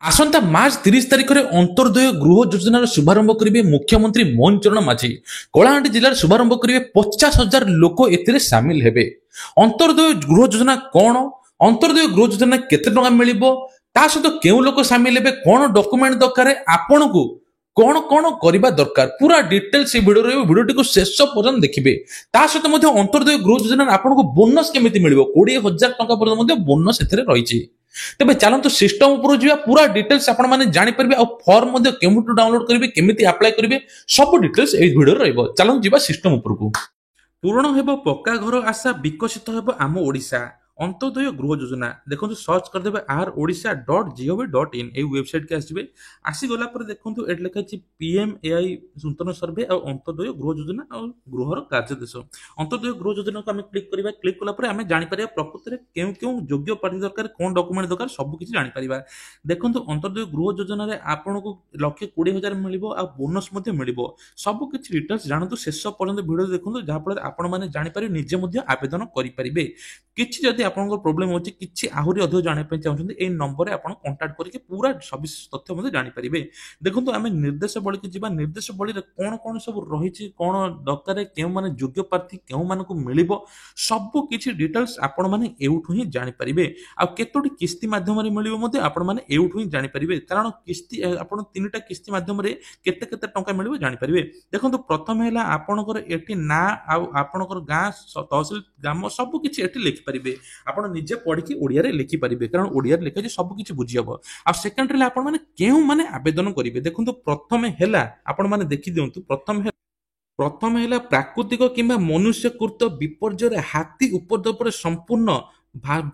ଆସନ୍ତା ମାର୍ଚ୍ଚ 30 ତାରିଖରେ ଅନ୍ତର୍ଦ୍ଦୟ ଗୃହ ଯୋଜନାର ଶୁଭାରମ୍ଭ କରିବେ ମୁଖ୍ୟମନ୍ତ୍ରୀ ମୋହନ ଚରଣ ମାଝୀ। କଳାହାଣ୍ଡି ଜିଲ୍ଲାରେ ଶୁଭାରମ୍ଭ କରିବେ 50,000 ଲୋକ ଏଥିରେ ସାମିଲ ହେବେ। ଅନ୍ତର୍ଦ୍ଦୟ ଗୃହ ଯୋଜନା କଣ, ଅନ୍ତର୍ଦ୍ଦୟ ଗୃହ ଯୋଜନା କେତେ ଟଙ୍କା ମିଳିବ, ତା ସହିତ କେଉଁ ଲୋକ ସାମିଲ ହେବେ, କଣ ଡକୁମେଣ୍ଟ ଦରକାର, ଆପଣଙ୍କୁ କଣ କଣ କରିବା ଦରକାର, ପୁରା ଡିଟେଲ ସେ ଭିଡ଼ିଓ ରହିବ। ଭିଡ଼ିଓଟିକୁ ଶେଷ ପର୍ଯ୍ୟନ୍ତ ଦେଖିବେ। ତା ସହିତ ମଧ୍ୟ ଅନ୍ତର୍ଦ୍ଦୟ ଗୃହ ଯୋଜନାରେ ଆପଣଙ୍କୁ ବୋନସ କେମିତି ମିଳିବ, 20,000 ଟଙ୍କା ପର୍ଯ୍ୟନ୍ତ ମଧ୍ୟ ବୋନସ ଏଥିରେ ରହିଛି। ତେବେ ଚାଲନ୍ତୁ ସିଷ୍ଟମ ଉପରକୁ ଯିବା, ପୁରା ଡିଟେଲ୍ସ ଆପଣ ମାନେ ଜାଣିପାରିବେ। ଆଉ ଫର୍ମ ମଧ୍ୟ କେଉଁଠୁ ଡାଉନଲୋଡ କରିବେ, କେମିତି ଆପ୍ଲାଏ କରିବେ, ସବୁ ଡିଟେଲ୍ସ ଏଇ ଭିଡ଼ିଓରେ ରହିବ। ଚାଲନ୍ତୁ ଯିବା ସିଷ୍ଟମ ଉପରକୁ। ପୂରଣ ହେବ ପକ୍କା ଘର ଆଶା, ବିକଶିତ ହେବ ଆମ ଓଡ଼ିଶା। ଅନ୍ତର୍ଦ୍ଦୟ ଗୃହ ଯୋଜନା ଦେଖନ୍ତୁ, ସର୍ଚ୍ଚ କରିଦେବେ RODISA.gov.in, এই ওয়েবসাইটকে আসবে। আসিগলা পরে দেখন্তু এটি লেখা আছে PMAI নূতন সর্ভে আর অন্তর্দ্বয় গৃহ যোজনা আর গৃহর কার্যদেশ। অন্তর্দ্বয় গৃহ যোজনাকে আমি ক্লিক করা, ক্লিক কলা পরে আমি জাঁপারা প্রকৃতরে কেউ কেউ যোগ্য প্রার্থী দরকার, কোন ডকুমেন্ট দরকার, সবু কিছু জাঁপারা। দেখন্তু অন্তর্দ্বয় গৃহ যোজনার আপনার 1,20,000 মিলব আর বোনস মধ্যে মিলব। সবু কিছু ডিটেলস জাণতু, শেষ পর্যন্ত ভিডিও দেখুন, যাফলে আপন মানে জাঁপারে নিজে মধ্যে আবেদন করে। কিছু যদি আপনার প্রোবলেম হচ্ছে, কিছু আহুরি অধিক জাঁয়া চাহুন, এই নম্বরে আপনার কন্টাক্ট করি পুরা সবিশেষ তথ্য মধ্যে জাঁপারে। দেখুন আমি নির্দেশাবলীকে যা, নির্দেশাবলীর কোণ কোণ সব রয়েছে, কোণ দরকার, কেউ মানে যোগ্য প্রার্থী কেউ মানুষ মিলব, সবু কিছু ডিটেলস আপন মানে এইঠু হি জাঁপারে। আর কতটি কিস্তি মাধ্যমে মিলব মধ্যে আপন মানে এইঠু হি জাঁপারে, কারণ কিস্তি আপনার 3টা কিস্তি মাধ্যমে কেতে কেতে টঙ্কা মিলব জাঁপারে। দেখুন প্রথমে হল আপনার এটি না আপনার গাঁ তহসিল গ্রাম সবুকিছি এটি লিখিপারে, আপনার নিজে পড়ি ওড়িয়ারে লিখিপারে, কারণ ওড়িয়ারে লেখা আছে সবুকিছি বুঝি হব। আর সেকেন্ডারি আপন মানে কেউ মানে আবেদন করবে। দেখুন প্রথমে হেলা আপন মানে দেখি দিয়ন্তু, প্রথমে হেলা প্রাকৃতিক কিংবা মনুষ্যকৃত বিপর্যয়ে হাতী উপদ্রବରେ সম্পূর্ণ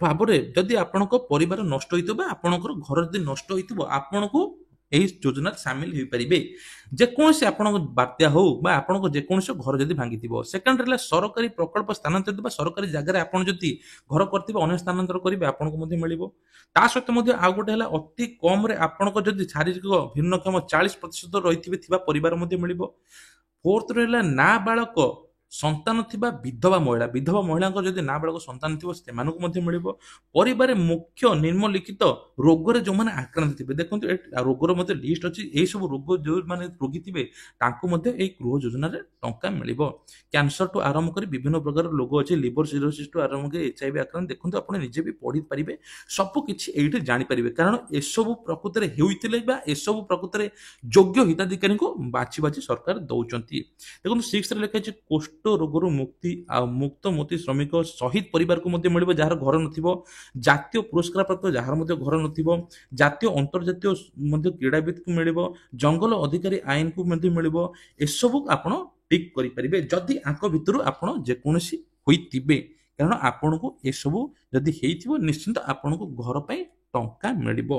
ভাବରେ যদি ଆପଣଙ୍କ ପରିବାର ନଷ୍ଟ ହୋଇଥିବ ବା ଆପଣଙ୍କର ଘର ଯଦି ନଷ୍ଟ ହୋଇଥିବ, ଆପଣଙ୍କୁ ଏହି ଯୋଜନାରେ ସାମିଲ ହୋଇପାରିବେ। ଯେକୌଣସି ଆପଣଙ୍କ ବାତ୍ୟା ହଉ ବା ଆପଣଙ୍କ ଯେକୌଣସି ଘର ଯଦି ଭାଙ୍ଗିଥିବ। ସେକେଣ୍ଡ ହେଲା ସରକାରୀ ପ୍ରକଳ୍ପ ସ୍ଥାନାନ୍ତରିତ ବା ସରକାରୀ ଜାଗାରେ ଆପଣ ଯଦି ଘର କରିଥିବେ, ଅନ୍ୟ ସ୍ଥାନାନ୍ତର କରିବେ, ଆପଣଙ୍କୁ ମଧ୍ୟ ମିଳିବ। ତା ସହିତ ମଧ୍ୟ ଆଉ ଗୋଟେ ହେଲା ଅତି କମରେ ଆପଣଙ୍କ ଯଦି ଶାରୀରିକ ଭିନ୍ନକ୍ଷମ 40% ରହିଥିବେ ଥିବା ପରିବାର ମଧ୍ୟ ମିଳିବ। ଫୋର୍ଥ ରହିଲା ନାବାଳକ ସନ୍ତାନ ଥିବା ବିଧବା ମହିଳା, ବିଧବା ମହିଳାଙ୍କର ଯଦି ନାବାଳକ ସନ୍ତାନ ଥିବ ସେମାନଙ୍କୁ ମଧ୍ୟ ମିଳିବ। ପରିବାରରେ ମୁଖ୍ୟ ନିମ୍ନଲିଖିତ ରୋଗରେ ଯେଉଁମାନେ ଆକ୍ରାନ୍ତ ଥିବେ, ଦେଖନ୍ତୁ ରୋଗର ମଧ୍ୟ ଲିଷ୍ଟ ଅଛି, ଏହି ସବୁ ରୋଗ ଯେଉଁମାନେ ରୋଗୀ ଥିବେ ତାଙ୍କୁ ମଧ୍ୟ ଏହି ଗୃହ ଯୋଜନାରେ ଟଙ୍କା ମିଳିବ। କ୍ୟାନ୍ସରଠୁ ଆରମ୍ଭ କରି ବିଭିନ୍ନ ପ୍ରକାର ରୋଗ ଅଛି, ଲିଭର ସିରୋସିସଠୁ ଆରମ୍ଭ କରି HIV ଆକ୍ରାନ୍ତ, ଦେଖନ୍ତୁ ଆପଣ ନିଜେ ବି ପଢିପାରିବେ, ସବୁ କିଛି ଏଇଠି ଜାଣିପାରିବେ। କାରଣ ଏସବୁ ପ୍ରକୃତରେ ହେଉଥିଲେ ବା ଏସବୁ ପ୍ରକୃତରେ ଯୋଗ୍ୟ ହିତାଧିକାରୀଙ୍କୁ ବାଛି ବାଛି ସରକାର ଦଉଛନ୍ତି। ଦେଖନ୍ତୁ 6ରେ ଲେଖା ଅଛି କୁଷ୍ଠ ରୋଗରୁ ମୁକ୍ତି ଆଉ ମୁକ୍ତ ମୋତି ଶ୍ରମିକ ଶହୀଦ ପରିବାରକୁ ମଧ୍ୟ ମିଳିବ ଯାହାର ଘର ନଥିବ। ଜାତୀୟ ପୁରସ୍କାର ପ୍ରାପ୍ତ ଯାହାର ମଧ୍ୟ ଘର ନଥିବ। ଜାତୀୟ ଅନ୍ତର୍ଜାତୀୟ ମଧ୍ୟ କ୍ରୀଡ଼ାବିତକୁ ମିଳିବ। ଜଙ୍ଗଲ ଅଧିକାରୀ ଆଇନକୁ ମଧ୍ୟ ମିଳିବ। ଏସବୁ ଆପଣ ଟିକ୍ କରିପାରିବେ ଯଦି ଆଙ୍କ ଭିତରୁ ଆପଣ ଯେକୌଣସି ହୋଇଥିବେ, କାରଣ ଆପଣଙ୍କୁ ଏସବୁ ଯଦି ହେଇଥିବ ନିଶ୍ଚିନ୍ତ ଆପଣଙ୍କୁ ଘର ପାଇଁ ଟଙ୍କା ମିଳିବ।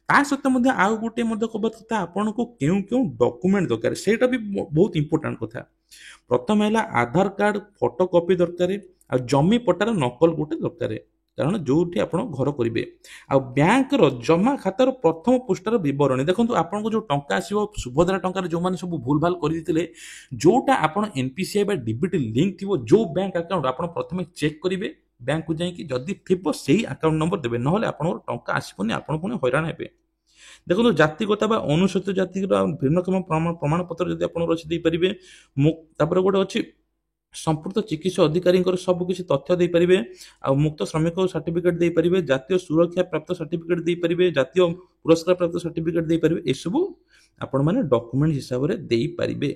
ତା ସହିତ ମଧ୍ୟ ଆଉ ଗୋଟେ ମଧ୍ୟ କଥା, ଆପଣଙ୍କୁ କେଉଁ କେଉଁ ଡକୁମେଣ୍ଟ ଦରକାର ସେଇଟା ବି ବହୁତ ଇମ୍ପୋର୍ଟାଣ୍ଟ କଥା। ପ୍ରଥମେ ହେଲା ଆଧାର କାର୍ଡ ଫଟୋ କପି ଦରକାର, ଆଉ ଜମି ପଟ୍ଟାର ନକଲ ଗୋଟେ ଦରକାର, କାରଣ ଯୋଉଠି ଆପଣ ଘର କରିବେ। ଆଉ ବ୍ୟାଙ୍କର ଜମା ଖାତାର ପ୍ରଥମ ପୃଷ୍ଠାର ବିବରଣୀ। ଦେଖନ୍ତୁ ଆପଣଙ୍କୁ ଯୋଉ ଟଙ୍କା ଆସିବ ସୁଭଦ୍ରା ଟଙ୍କାରେ ଯୋଉମାନେ ସବୁ ଭୁଲ ଭାଲ କରିଦେଇଥିଲେ, ଯୋଉଟା ଆପଣ NPCI ବା DBT ଲିଙ୍କ ଥିବ ଯୋଉ ବ୍ୟାଙ୍କ ଆକାଉଣ୍ଟ, ଆପଣ ପ୍ରଥମେ ଚେକ୍ କରିବେ ବ୍ୟାଙ୍କକୁ ଯାଇକି, ଯଦି ଥିବ ସେଇ ଆକାଉଣ୍ଟ ନମ୍ବର ଦେବେ, ନହେଲେ ଆପଣଙ୍କର ଟଙ୍କା ଆସିବନି, ଆପଣ ପୁଣି ହଇରାଣ ହେବେ। ଦେଖନ୍ତୁ ଜାତିଗତ ବା ଅନୁସୂଚିତ ଜାତିର ଭିନ୍ନକ୍ଷମ ପ୍ରମାଣପତ୍ର ଯଦି ଆପଣ ରଚି ଦେଇପାରିବେ। ତାପରେ ଗୋଟେ ଅଛି ସମ୍ପୃକ୍ତ ଚିକିତ୍ସା ଅଧିକାରୀଙ୍କର ସବୁ କିଛି ତଥ୍ୟ ଦେଇପାରିବେ। ଆଉ ମୁକ୍ତ ଶ୍ରମିକ ସାର୍ଟିଫିକେଟ ଦେଇପାରିବେ, ଜାତୀୟ ସୁରକ୍ଷା ପ୍ରାପ୍ତ ସାର୍ଟିଫିକେଟ ଦେଇପାରିବେ, ଜାତୀୟ ପୁରସ୍କାର ପ୍ରାପ୍ତ ସାର୍ଟିଫିକେଟ ଦେଇପାରିବେ। ଏସବୁ ଆପଣ ମାନେ ଡକୁମେଣ୍ଟ ହିସାବରେ ଦେଇପାରିବେ।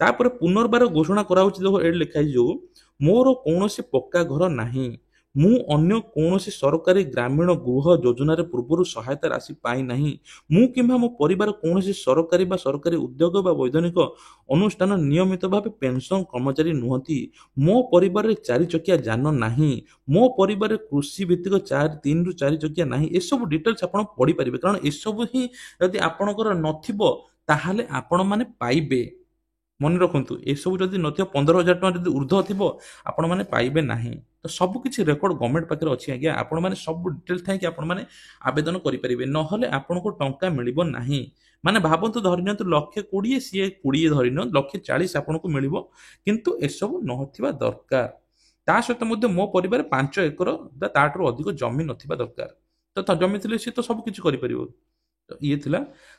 ତାପରେ ପୁନର୍ବାର ଘୋଷଣା କରାଉଛି, ଦେଖো ଏଠି ଲେଖା ହେଇଛି ଯୋଉ ମୋର କୌଣସି ପକ୍କା ଘର ନାହିଁ, ମୁଁ ଅନ୍ୟ କୌଣସି ସରକାରୀ ଗ୍ରାମୀଣ ଗୃହ ଯୋଜନାରେ ପୂର୍ବରୁ ସହାୟତା ରାଶି ପାଇ ନାହିଁ, ମୁଁ କିମ୍ବା ମୋ ପରିବାର କୌଣସି ସରକାରୀ ବା ସରକାରୀ ଉଦ୍ୟୋଗ ବା ବୈଧାନିକ ଅନୁଷ୍ଠାନ ନିୟମିତ ଭାବେ ପେନସନ କର୍ମଚାରୀ ନୁହନ୍ତି, ମୋ ପରିବାରରେ 4 ଚକିଆ ଯାନ ନାହିଁ, ମୋ ପରିବାରରେ କୃଷି ଭିତ୍ତିକ 3ରୁ 4 ଚକିଆ ନାହିଁ। ଏସବୁ ଡିଟେଲ୍ସ ଆପଣ ପଢିପାରିବେ, କାରଣ ଏସବୁ ହିଁ ଯଦି ଆପଣଙ୍କର ନଥିବ ତାହେଲେ ଆପଣ ମାନେ ପାଇବେ। ମନେ ରଖନ୍ତୁ, ଏସବୁ ଯଦି ନଥିବ 15,000 ଟଙ୍କା ଯଦି ଉର୍ଦ୍ଧ୍ୱ ଥିବ ଆପଣ ମାନେ ପାଇବେ ନାହିଁ। ତ ସବୁ କିଛି ରେକର୍ଡ ଗଭର୍ଣ୍ଣମେଣ୍ଟ ପାଖରେ ଅଛି ଆଜ୍ଞା, ଆପଣ ମାନେ ସବୁ ଡିଟେଲ ଥାଇକି ଆପଣ ମାନେ ଆବେଦନ କରିପାରିବେ, ନହେଲେ ଆପଣଙ୍କୁ ଟଙ୍କା ମିଳିବ ନାହିଁ। ମାନେ ଭାବନ୍ତୁ ଧରି ନିଅନ୍ତୁ 1,20,000 ସିଏ 20 ଧରି ନିଅନ୍ତୁ 1,40,000 ଆପଣଙ୍କୁ ମିଳିବ, କିନ୍ତୁ ଏସବୁ ନଥିବା ଦରକାର। ତା ସହିତ ମଧ୍ୟ ମୋ ପରିବାର 5 ଏକର ବା ତାଠାରୁ ଅଧିକ ଜମି ନଥିବା ଦରକାର। ତ ଜମି ଥିଲେ ସିଏ ତ ସବୁ କିଛି କରିପାରିବ। तो ये थिला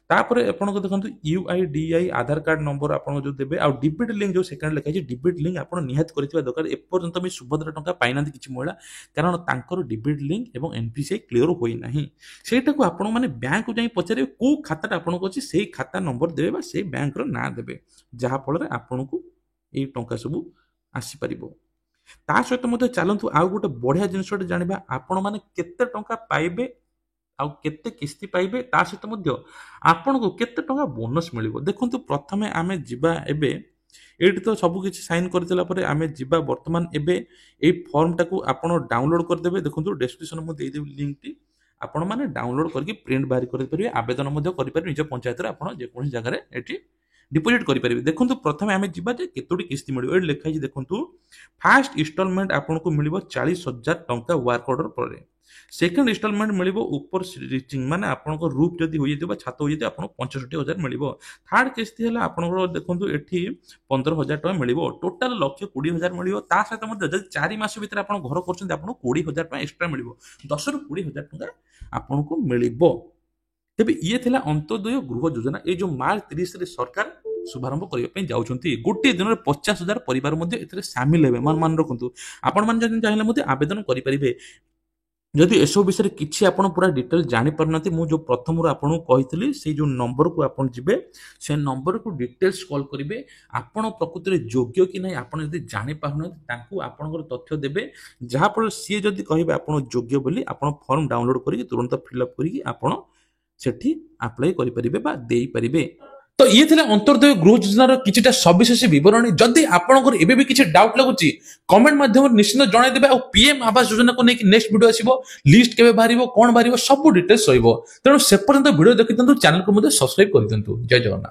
तापर आपनको देखंतु यूआईडीआई आधार कार्ड नंबर आपन जो देबे आ डिबिट लिंक जो सेकंड लिखा है डिबिट लिंक आपन निहात करथिबा दरकार एपर्यंत भी सुभद्रा टंका पाइनांती किछि महिला कारण तांकर डिबिट लिंक एवं एनपीसीआई क्लियर होई नाही सेटा को आपन माने बैंक को जाई पचारे को खाता आपन को अछि सेही खाता नंबर देबे बा सेही बैंक रो ना देबे जहा फल रे आपन को ए टंका सब आसी परिबो ता सहित मते चलंतु आ गोटे बढ़िया जिनिसटे जानिबा आपण माने केते टंका पाइबे आउ केते किस्ती पाइबे ता सहित मध्य आपनको केते टंका बोनस मिलिबो देखंतु प्रथमे आमे जिबा एबे एठी तो सब किछि साइन करदेला परे आमे जिबा वर्तमान एबे ए फॉर्म टाकू आपण डाउनलोड कर देबे देखंतु डिस्क्रिप्शन में दे देबी लिंक टी आपण माने डाउनलोड करके प्रिंट बाहर कर परिबे आवेदन मध्य करि परिबे निज पंचायत रे आपण जे कोन जगह रे एठी डिपोजिट करि परिबे देखंतु प्रथमे आमे जिबा जे केतोडी किस्ती मिलिबो ए लिखा छि देखंतु फर्स्ट इंस्टॉलमेंट आपनको मिलिबो 40000 टंका वर्क ऑर्डर परे सेकंड इंस्टॉलमेंट मिलिबो ऊपर रिचिंग माने आपनको रूप जदी होई जेबा छात होई जेते आपनको 65000 मिलिबो थर्ड किस्ती हला आपनको देखंतु एठी 15000 टका मिलिबो टोटल लक्ष 20000 मिलिबो ता सहित मध्ये जदी 4 मास भीतर आपण घर करछन आपनको 20000 टका एक्स्ट्रा मिलिबो 10 रु 20000 टका आपनको मिलिबो तेबे ये थिला अंत्योदय गृह योजना ए जो मार्च 30 रे सरकार शुभारंभ करिया पे जाउछंती गोटे दिन 50000 परिवार मध्ये एतरे शामिल हेबे मान रखंतु आपण मान जदि चाहिले मध्ये आवेदन करि परिबे जदि एसो विषय किछि आपण पूरा डिटेल जानि परनती मु जो प्रथम रु आपण कहितली से जो नंबर को आपण जिबे से नंबर को डिटेल्स कॉल करिवे आपण प्रकृति रे योग्य कि नै आपण जदि जानि पाहुन तांकू आपनकर तथ्य देबे जहा पर सी जदि कहिबे आपण योग्य बोली आपण फॉर्म डाउनलोड करिकि तुरंत फिल अप करिकि आपण सेठी अप्लाई करि परिबे बा देई परिबे तो ये थिला अंत्योदय गृह योजनार किछिटा सविशेष विवरणी जदि आपनकर एबे भी किछि डाउट लागुची कमेंट माध्यम निश्चित जणाई देबे और पीएम आवास योजना को नेकी नेक्स्ट वीडियो आसीबो लिस्ट केबे बाहरिबो कोन बाहरिबो सब डिटेल्स होइबो तेणु से पर्यंत वीडियो देखितंतु चैनल को मध्ये सब्सक्राइब करितंतु जय जगन्नाथ।